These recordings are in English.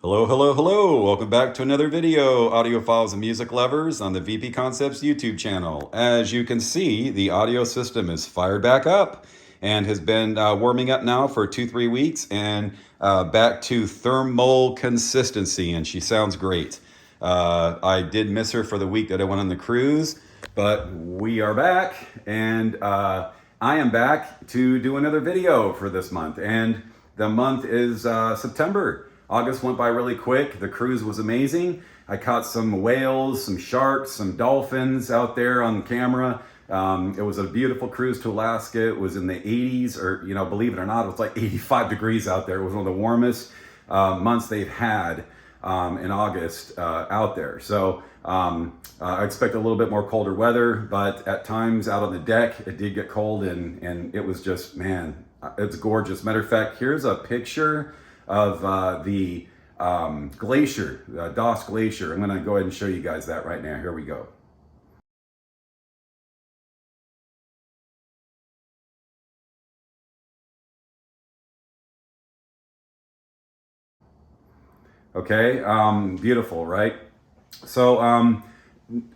Hello, hello, hello. Welcome back to another video, audiophiles and music lovers, on the VP Concepts YouTube channel. As you can see, the audio system is fired back up and has been warming up now for 2-3 weeks and back to thermal consistency, and she sounds great. I did miss her for the week that I went on the cruise, but we are back, and I am back to do another video for this month, and the month is September. August went by really quick. The cruise was amazing. I caught some whales, some sharks, some dolphins out there on camera. It was a beautiful cruise to Alaska. It was in the 80s, or, believe it or not, it was like 85 degrees out there. It was one of the warmest months they've had in August out there. So I expect a little bit more colder weather, but at times out on the deck, it did get cold, and it was just, man, it's gorgeous. Matter of fact, here's a picture of the glacier, Doss Glacier. I'm going to go ahead and show you guys that right now. Here we go. Okay, beautiful, right? So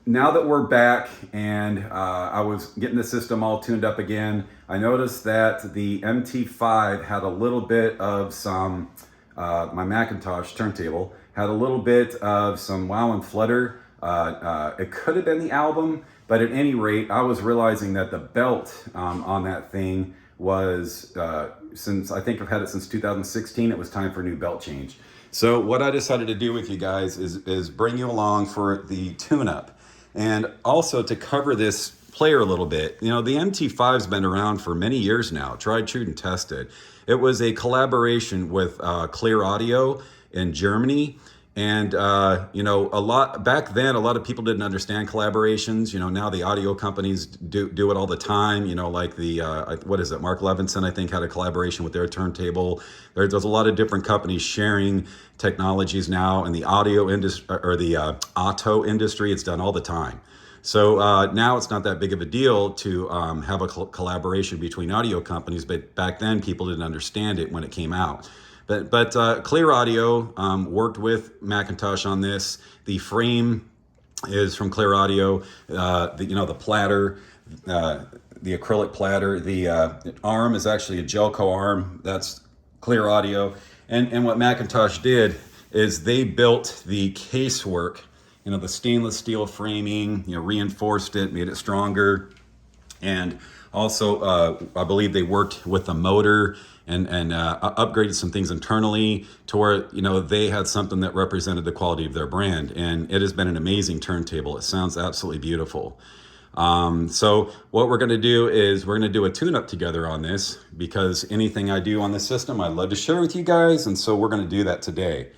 now that we're back and I was getting the system all tuned up again, I noticed that the MT5 had a little bit of some, my McIntosh turntable had a little bit of some wow and flutter. It could have been the album, but at any rate, I was realizing that the belt on that thing was, since I think I've had it since 2016, it was time for a new belt change. So what I decided to do with you guys is bring you along for the tune-up, and also to cover this player a little bit. The MT5's been around for many years now, tried, true, and tested. It was a collaboration with Clear Audio in Germany. And, a lot back then, a lot of people didn't understand collaborations. Now the audio companies do it all the time. Like the, what is it? Mark Levinson, I think, had a collaboration with their turntable. There's a lot of different companies sharing technologies now in the audio industry, or the auto industry. It's done all the time. So now it's not that big of a deal to have a collaboration between audio companies, but back then people didn't understand it when it came out. But Clear Audio worked with McIntosh on this. The frame is from Clear Audio. The platter, the acrylic platter. The arm is actually a Gelco arm. That's Clear Audio. And what McIntosh did is they built the casework. The stainless steel framing. Reinforced it, made it stronger, and also I believe they worked with the motor and upgraded some things internally to where they had something that represented the quality of their brand, and it has been an amazing turntable. It sounds absolutely beautiful. So what we're going to do is we're going to do a tune-up together on this, because anything I do on this system I'd love to share with you guys, and so we're going to do that today.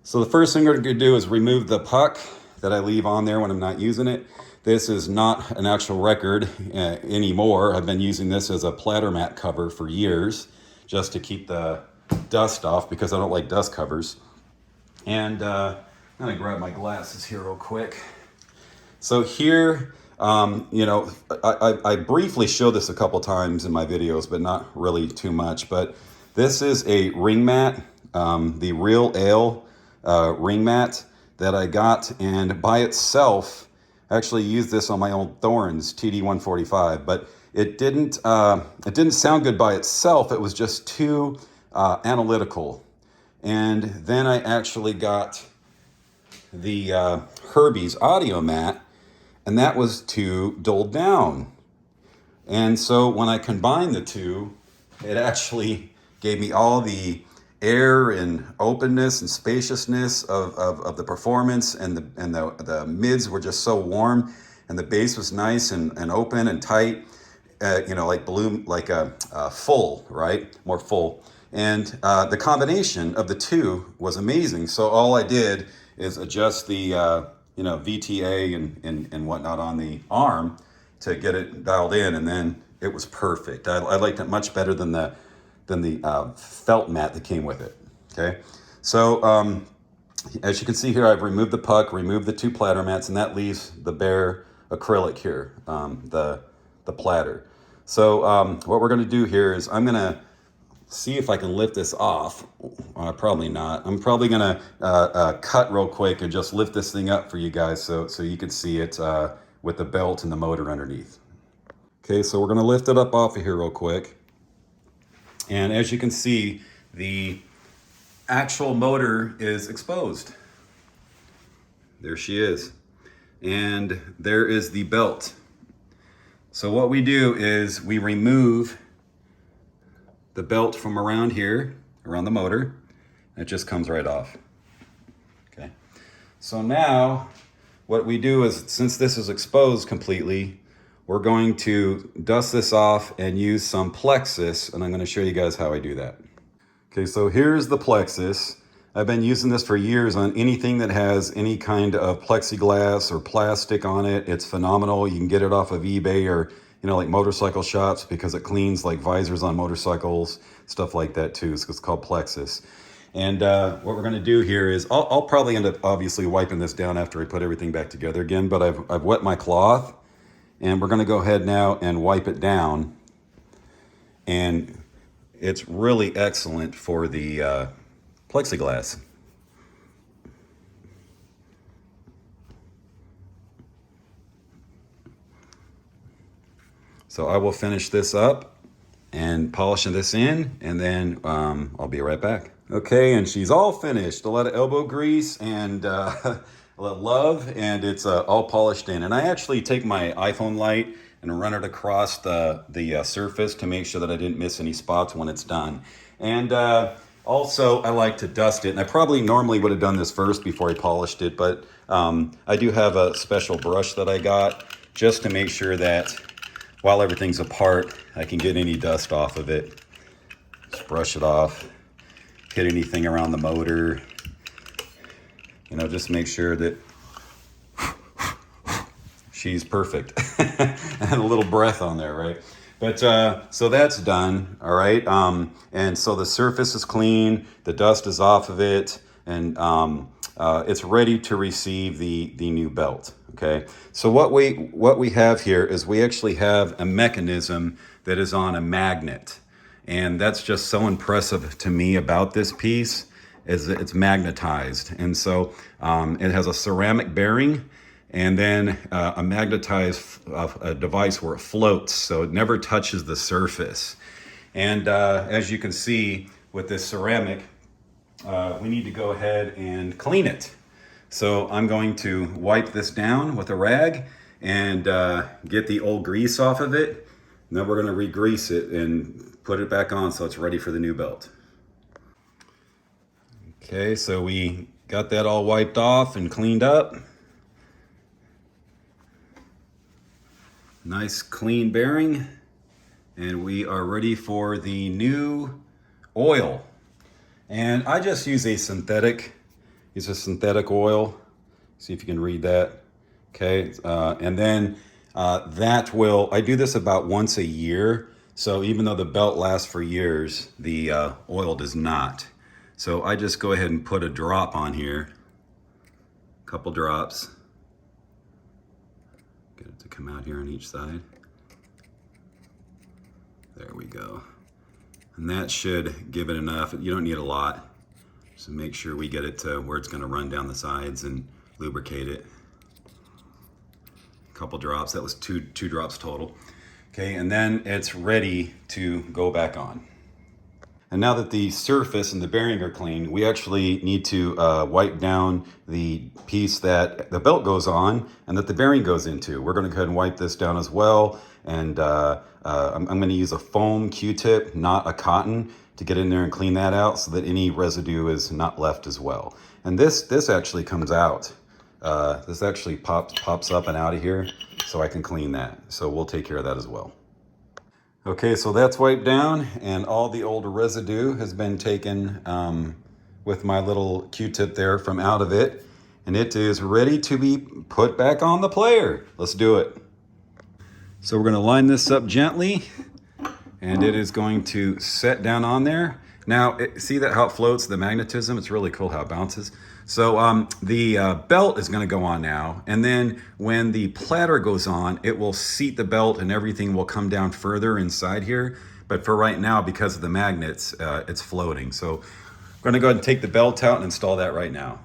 So the first thing we're going to do is remove the puck that I leave on there when I'm not using it. This is not an actual record anymore. I've been using this as a platter mat cover for years, just to keep the dust off, because I don't like dust covers. And I'm gonna grab my glasses here real quick. So here, I briefly show this a couple times in my videos, but not really too much. But this is a ring mat, the Real Ale ring mat that I got, and by itself, I actually used this on my old Thorns TD145, but it didn't sound good by itself. It was just too analytical. And then I actually got the Herbie's audio mat, and that was too dulled down. And so when I combined the two, it actually gave me all the air and openness and spaciousness of the performance, and the mids were just so warm, and the bass was nice and open and tight, like balloon, like a full, right? More full. And the combination of the two was amazing. So all I did is adjust the VTA and whatnot on the arm to get it dialed in, and then it was perfect. I liked it much better than the felt mat that came with it. Okay, so as you can see here, I've removed the puck, removed the two platter mats, and that leaves the bare acrylic here, the platter. So what we're going to do here is I'm going to see if I can lift this off. Probably not. I'm probably gonna cut real quick and just lift this thing up for you guys so you can see it with the belt and the motor underneath. Okay, so we're gonna lift it up off of here real quick. And as you can see, the actual motor is exposed. There she is. And there is the belt. So what we do is we remove the belt from around here, around the motor. It just comes right off. Okay. So now what we do is, since this is exposed completely, we're going to dust this off and use some Plexus, and I'm going to show you guys how I do that. Okay, so here's the Plexus. I've been using this for years on anything that has any kind of plexiglass or plastic on it. It's phenomenal. You can get it off of eBay or, you know, like motorcycle shops, because it cleans like visors on motorcycles, stuff like that too. So it's called Plexus. And what we're going to do here is I'll probably end up obviously wiping this down after I put everything back together again, but I've wet my cloth, and we're going to go ahead now and wipe it down. And it's really excellent for the plexiglass. So I will finish this up and polishing this in, and then I'll be right back. Okay, and she's all finished. A lot of elbow grease and a lot of love, and it's all polished in. And I actually take my iPhone light and run it across the surface to make sure that I didn't miss any spots when it's done. And also, I like to dust it, and I probably normally would have done this first before I polished it, but I do have a special brush that I got just to make sure that while everything's apart, I can get any dust off of it. Just brush it off, hit anything around the motor, you know, just make sure that she's perfect. And a little breath on there, right? But so that's done, all right? And so the surface is clean, the dust is off of it, and it's ready to receive the new belt, okay? So what we have here is we actually have a mechanism that is on a magnet. And that's just so impressive to me about this piece, is that it's magnetized. And so it has a ceramic bearing, and then a magnetized a device where it floats, so it never touches the surface. And as you can see with this ceramic, we need to go ahead and clean it. So I'm going to wipe this down with a rag and get the old grease off of it. And then we're going to re-grease it and put it back on so it's ready for the new belt. Okay, so we got that all wiped off and cleaned up. Nice clean bearing, and we are ready for the new oil. And I just use a synthetic oil. See if you can read that. Okay, and then I do this about once a year. So even though the belt lasts for years, the oil does not. So I just go ahead and put a drop on here, a couple drops. Get it to come out here on each side. There we go. And that should give it enough. You don't need a lot. So make sure we get it to where it's going to run down the sides and lubricate it. A couple drops. That was two drops total. Okay, and then it's ready to go back on. And now that the surface and the bearing are clean, we actually need to wipe down the piece that the belt goes on and that the bearing goes into. We're going to go ahead and wipe this down as well. And I'm going to use a foam Q-tip, not a cotton, to get in there and clean that out so that any residue is not left as well. And this actually comes out. This actually pops up and out of here, so I can clean that. So we'll take care of that as well. Okay, so that's wiped down, and all the old residue has been taken with my little Q-tip there from out of it, and it is ready to be put back on the player. Let's do it. So we're going to line this up gently, and it is going to set down on there. Now, see that how it floats, the magnetism? It's really cool how it bounces. So the belt is going to go on now, and then when the platter goes on, it will seat the belt and everything will come down further inside here. But for right now, because of the magnets, it's floating. So I'm gonna go ahead and take the belt out and install that right now.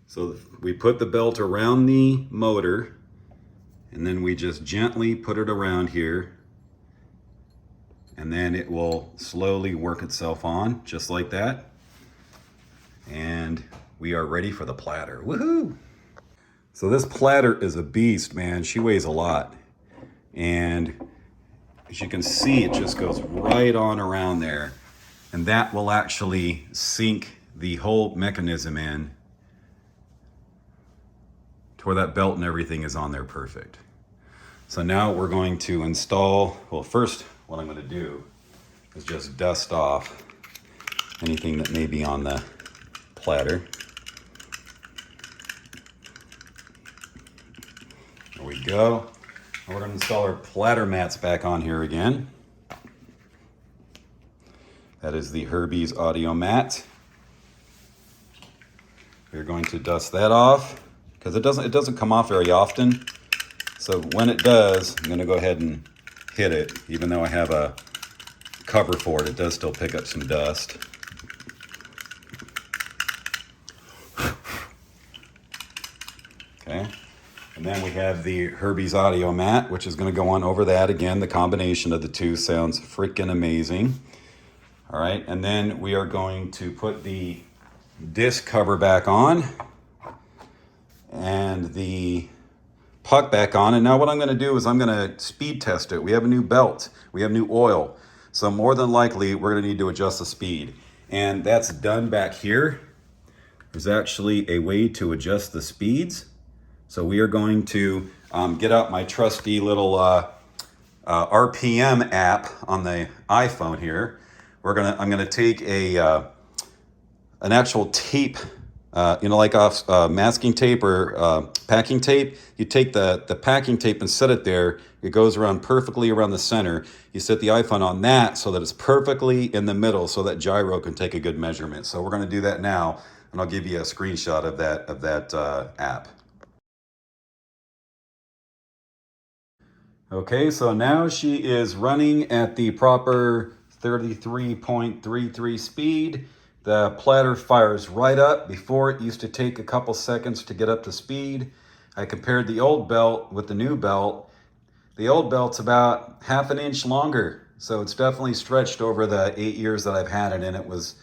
So we put the belt around the motor, and then we just gently put it around here, and then it will slowly work itself on, just like that. And we are ready for the platter. Woohoo! So this platter is a beast, man. She weighs a lot. And as you can see, it just goes right on around there. And that will actually sink the whole mechanism in to where that belt and everything is on there perfect. So now we're going to install, well, first what I'm going to do is just dust off anything that may be on the platter. There we go. And we're going to install our platter mats back on here again. That is the Herbie's audio mat. We're going to dust that off because it doesn't come off very often. So when it does, I'm going to go ahead and hit it. Even though I have a cover for it, it does still pick up some dust. Okay. And then we have the Herbie's audio mat, which is going to go on over that. Again, the combination of the two sounds freaking amazing. All right, and then we are going to put the disc cover back on and the puck back on. And now what I'm going to do is I'm going to speed test it. We have a new belt. We have new oil. So more than likely, we're going to need to adjust the speed. And that's done back here. There's actually a way to adjust the speeds. So we are going to get out my trusty little RPM app on the iPhone here. I'm gonna take an actual tape, like off masking tape or packing tape. You take the packing tape and set it there. It goes around perfectly around the center. You set the iPhone on that so that it's perfectly in the middle, so that gyro can take a good measurement. So we're gonna do that now, and I'll give you a screenshot of that app. Okay, so now she is running at the proper 33.33 speed. The platter fires right up. Before, it used to take a couple seconds to get up to speed. I compared the old belt with the new belt. The old belt's about half an inch longer, so it's definitely stretched over the 8 years that I've had it, and it was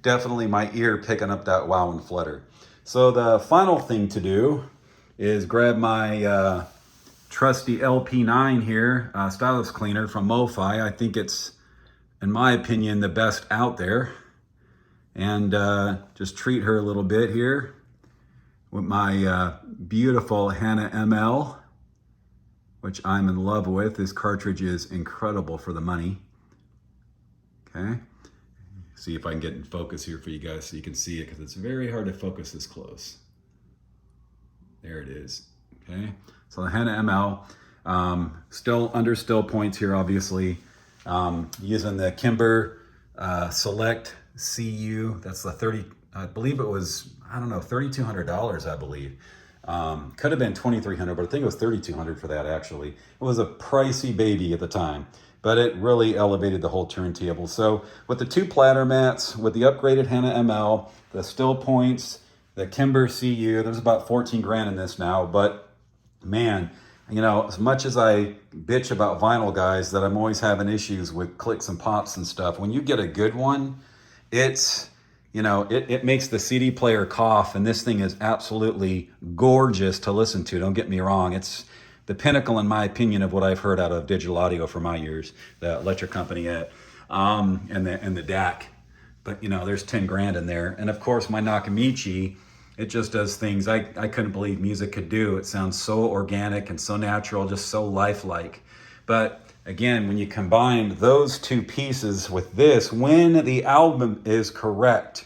definitely my ear picking up that wow and flutter. So the final thing to do is grab my trusty LP9 here, Stylus cleaner from MoFi. I think it's, in my opinion, the best out there. And just treat her a little bit here with my beautiful Hannah ML, which I'm in love with. This cartridge is incredible for the money. Okay, see if I can get in focus here for you guys so you can see it, because it's very hard to focus this close. There it is. Okay, so the Hannah ML, still under still points here, obviously. Using the Kimber Select CU, that's the 30, I believe it was, I don't know, $3,200, I believe. Could have been $2,300, but I think it was $3,200 for that, actually. It was a pricey baby at the time, but it really elevated the whole turntable. So with the two platter mats, with the upgraded Hannah ML, the still points, the Kimber CU, there's about 14 grand in this now, but man, you know, as much as I bitch about vinyl, guys, that I'm always having issues with clicks and pops and stuff, when you get a good one, it's, you know, it makes the CD player cough, and this thing is absolutely gorgeous to listen to. Don't get me wrong. It's the pinnacle, in my opinion, of what I've heard out of digital audio for my years, the electric company and the DAC. But, you know, there's 10 grand in there. And of course, my Nakamichi, it just does things I couldn't believe music could do. It sounds so organic and so natural, just so lifelike. But again, when you combine those two pieces with this, when the album is correct,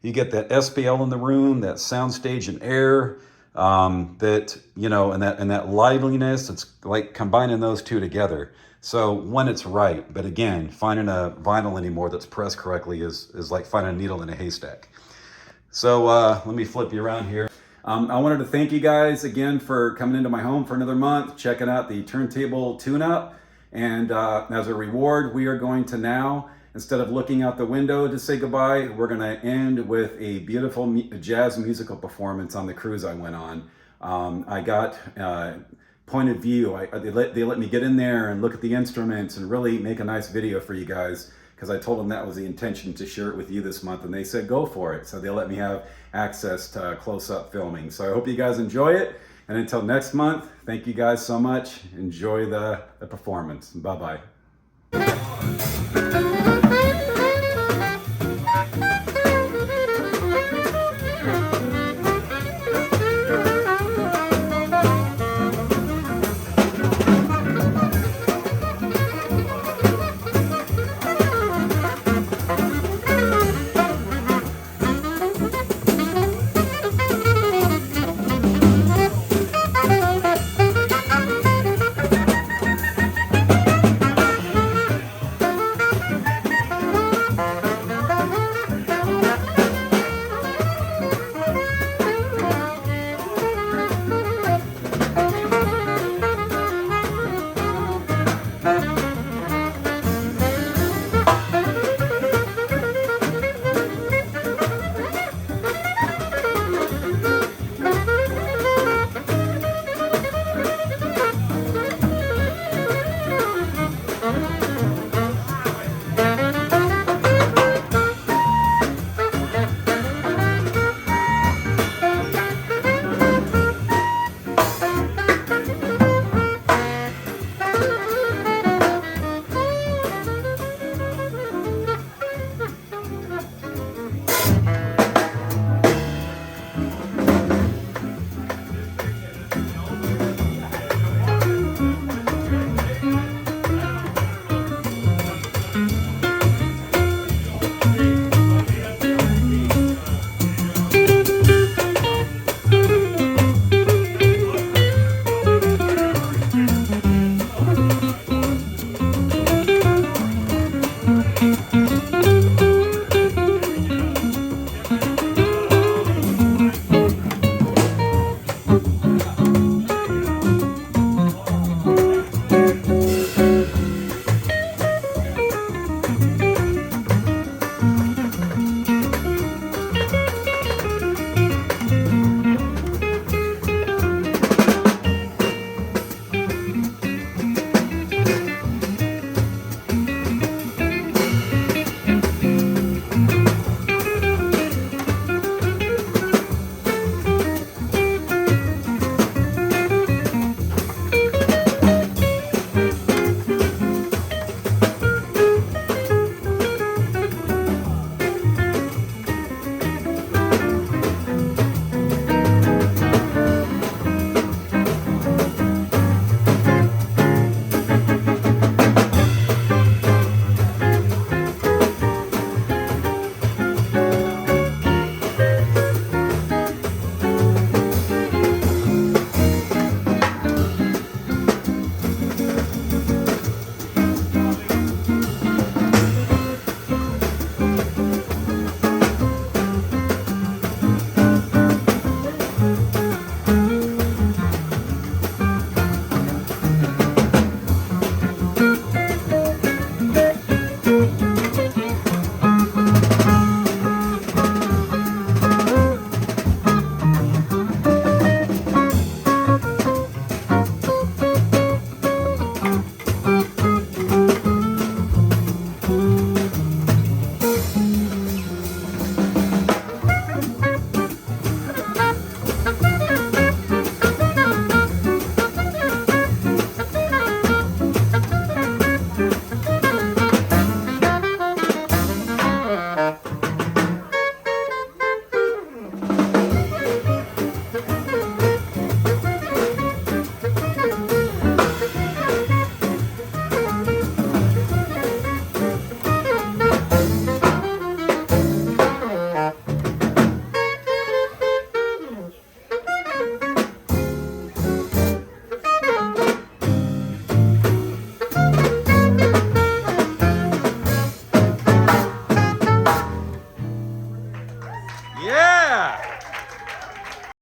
you get that SPL in the room, that soundstage and air, that, you know, and that liveliness. It's like combining those two together. So when it's right, but again, finding a vinyl anymore that's pressed correctly is like finding a needle in a haystack. So let me flip you around here. I wanted to thank you guys again for coming into my home for another month, checking out the Turntable tune-up. And as a reward, we are going to now, instead of looking out the window to say goodbye, we're going to end with a beautiful jazz musical performance on the cruise I went on. I got point of view. They let me get in there and look at the instruments and really make a nice video for you guys, because I told them that was the intention, to share it with you this month, and they said go for it. So they let me have access to close-up filming. So I hope you guys enjoy it. And until next month, thank you guys so much. Enjoy the performance. Bye-bye.